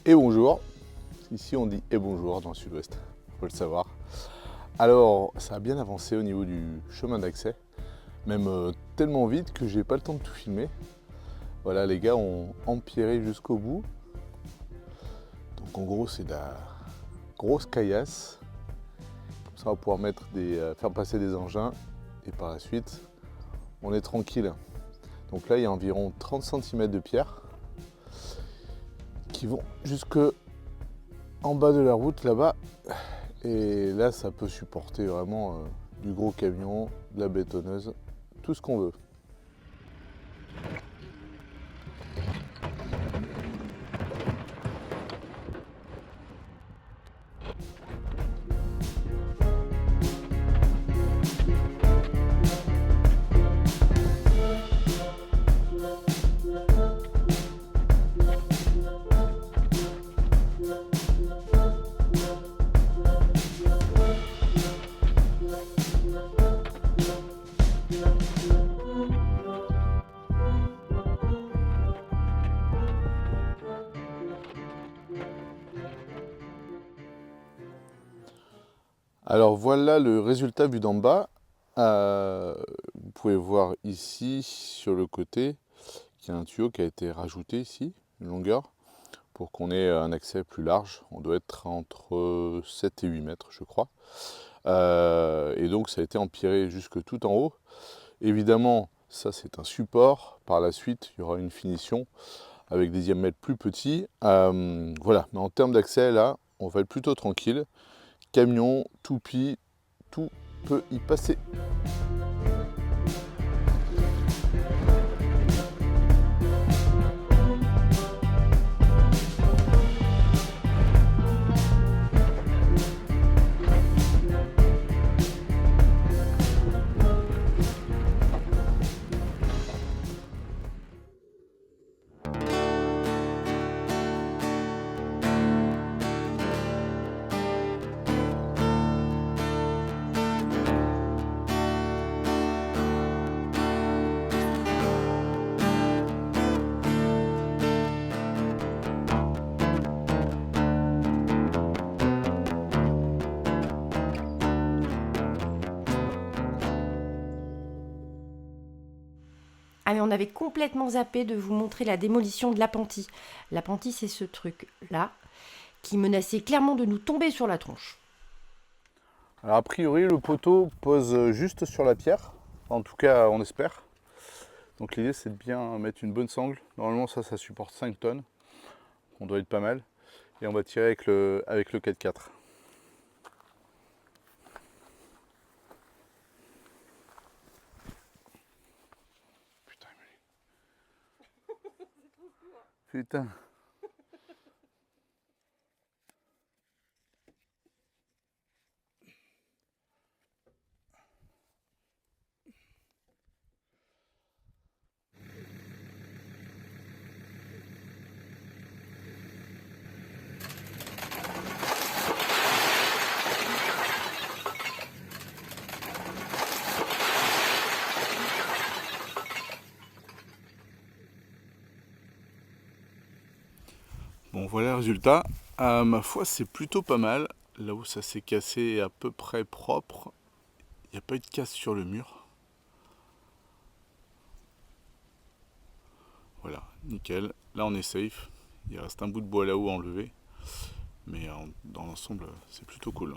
Et bonjour, ici on dit et bonjour dans le sud-ouest, faut le savoir. Alors ça a bien avancé au niveau du chemin d'accès, même tellement vite que j'ai pas le temps de tout filmer. Voilà, les gars ont empierré jusqu'au bout. Donc en gros c'est de la grosse caillasse. Comme ça on va pouvoir faire passer des engins et par la suite on est tranquille. Donc là il y a environ 30 cm de pierre qui vont jusque en bas de la route là-bas. Et là ça peut supporter vraiment du gros camion, de la bétonneuse, tout ce qu'on veut. Alors voilà le résultat vu d'en bas. Vous pouvez voir ici sur le côté qu'il y a un tuyau qui a été rajouté ici, une longueur, pour qu'on ait un accès plus large. On doit être entre 7 et 8 mètres je crois. Et donc ça a été empierré jusque tout en haut. Évidemment ça c'est un support, par la suite il y aura une finition avec des diamètres plus petits. Voilà, mais en termes d'accès là on va être plutôt tranquille. Camion, toupie, tout peut y passer. Ah mais on avait complètement zappé de vous montrer la démolition de l'appentis. L'appentis, c'est ce truc-là qui menaçait clairement de nous tomber sur la tronche. Alors a priori le poteau pose juste sur la pierre, en tout cas on espère. Donc l'idée c'est de bien mettre une bonne sangle. Normalement ça supporte 5 tonnes, on doit être pas mal. Et on va tirer avec le 4x4. Putain, putain. Bon voilà le résultat. À ma foi c'est plutôt pas mal. Là où ça s'est cassé est à peu près propre. Il n'y a pas eu de casse sur le mur. Voilà, nickel. Là on est safe. Il reste un bout de bois là-haut à enlever. Mais dans l'ensemble c'est plutôt cool.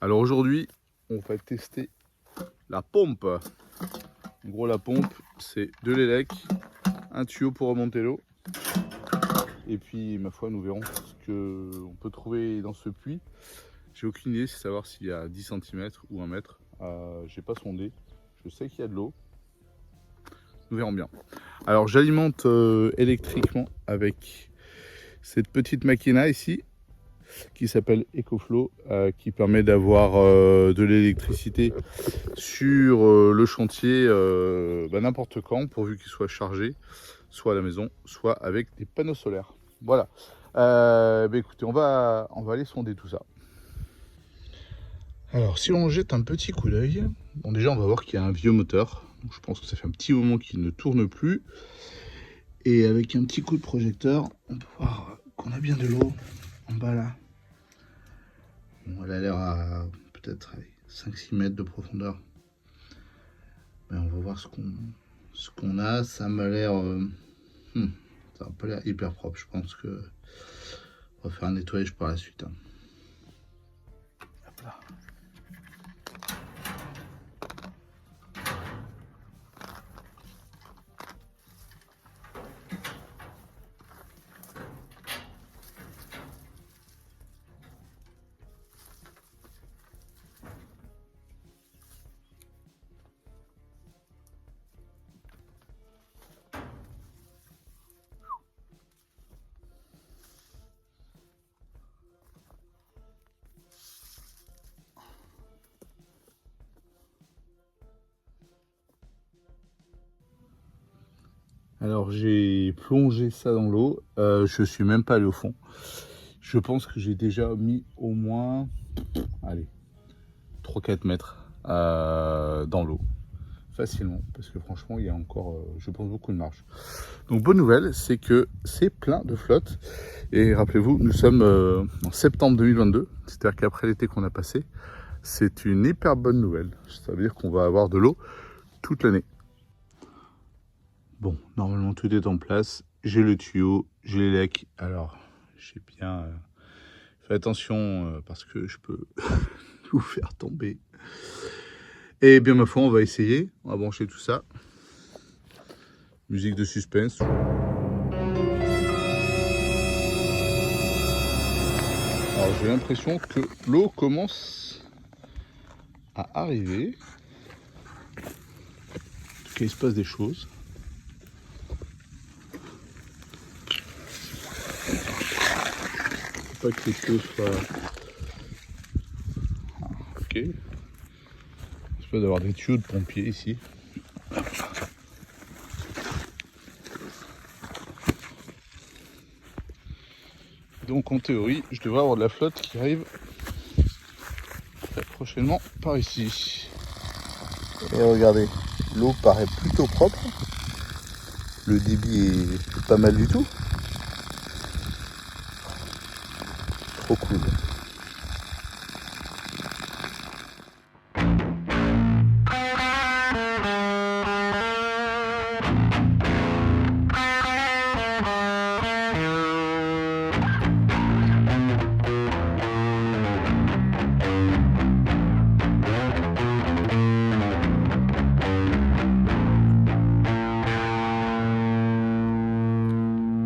Alors aujourd'hui, on va tester la pompe. En gros, la pompe, c'est de l'élec, un tuyau pour remonter l'eau. Et puis, ma foi, nous verrons ce qu'on peut trouver dans ce puits. J'ai aucune idée, c'est savoir s'il y a 10 cm ou 1 mètre. J'ai pas sondé. Je sais qu'il y a de l'eau. Nous verrons bien. Alors, j'alimente électriquement avec cette petite machina ici qui s'appelle EcoFlow, qui permet d'avoir de l'électricité sur le chantier n'importe quand, pourvu qu'il soit chargé, soit à la maison, soit avec des panneaux solaires. Voilà. Écoutez, on va aller sonder tout ça. Alors, si on jette un petit coup d'œil, bon, déjà on va voir qu'il y a un vieux moteur. Donc, je pense que ça fait un petit moment qu'il ne tourne plus. Et avec un petit coup de projecteur, on peut voir qu'on a bien de l'eau en bas là. Bon, elle a l'air à peut-être 5-6 mètres de profondeur. Mais on va voir ce qu'on a. Ça m'a l'air... ça n'a pas l'air hyper propre. Je pense que on va faire un nettoyage par la suite. Hop là. Alors j'ai plongé ça dans l'eau, je suis même pas allé au fond. Je pense que j'ai déjà mis au moins, allez, 3-4 mètres dans l'eau, facilement, parce que franchement il y a encore, je pense, beaucoup de marge. Donc bonne nouvelle, c'est que c'est plein de flotte, et rappelez-vous, nous sommes en septembre 2022, c'est-à-dire qu'après l'été qu'on a passé, c'est une hyper bonne nouvelle. Ça veut dire qu'on va avoir de l'eau toute l'année. Bon, normalement tout est en place. J'ai le tuyau, j'ai les lecs. Alors, j'ai bien fait attention parce que je peux vous faire tomber. Et bien ma foi, on va essayer. On va brancher tout ça. Musique de suspense. Alors j'ai l'impression que l'eau commence à arriver. En tout cas, il se passe des choses. Pas que les choses soient... Ok. J'espère d'avoir des tuyaux de pompiers ici. Donc en théorie, je devrais avoir de la flotte qui arrive très prochainement par ici. Et regardez, l'eau paraît plutôt propre. Le débit est pas mal du tout. Trop cool.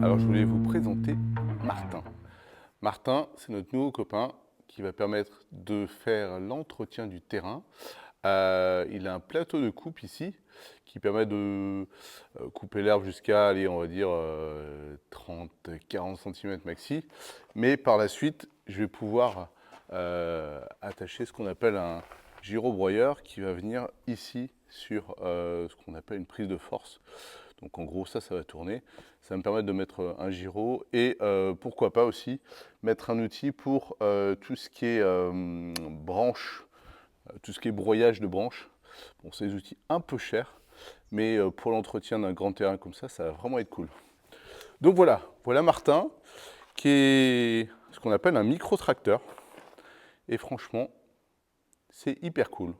Alors je voulais vous présenter Martin. Martin, c'est notre nouveau copain qui va permettre de faire l'entretien du terrain. Il a un plateau de coupe ici qui permet de couper l'herbe jusqu'à, allez, on va dire 30-40 cm maxi. Mais par la suite, je vais pouvoir attacher ce qu'on appelle un gyrobroyeur qui va venir ici sur ce qu'on appelle une prise de force. Donc en gros, ça va tourner. Ça va me permettre de mettre un gyro et pourquoi pas aussi mettre un outil pour tout ce qui est branche, tout ce qui est broyage de branches. Bon, c'est des outils un peu chers, mais pour l'entretien d'un grand terrain comme ça va vraiment être cool. Donc voilà Martin, qui est ce qu'on appelle un micro-tracteur. Et franchement, c'est hyper cool.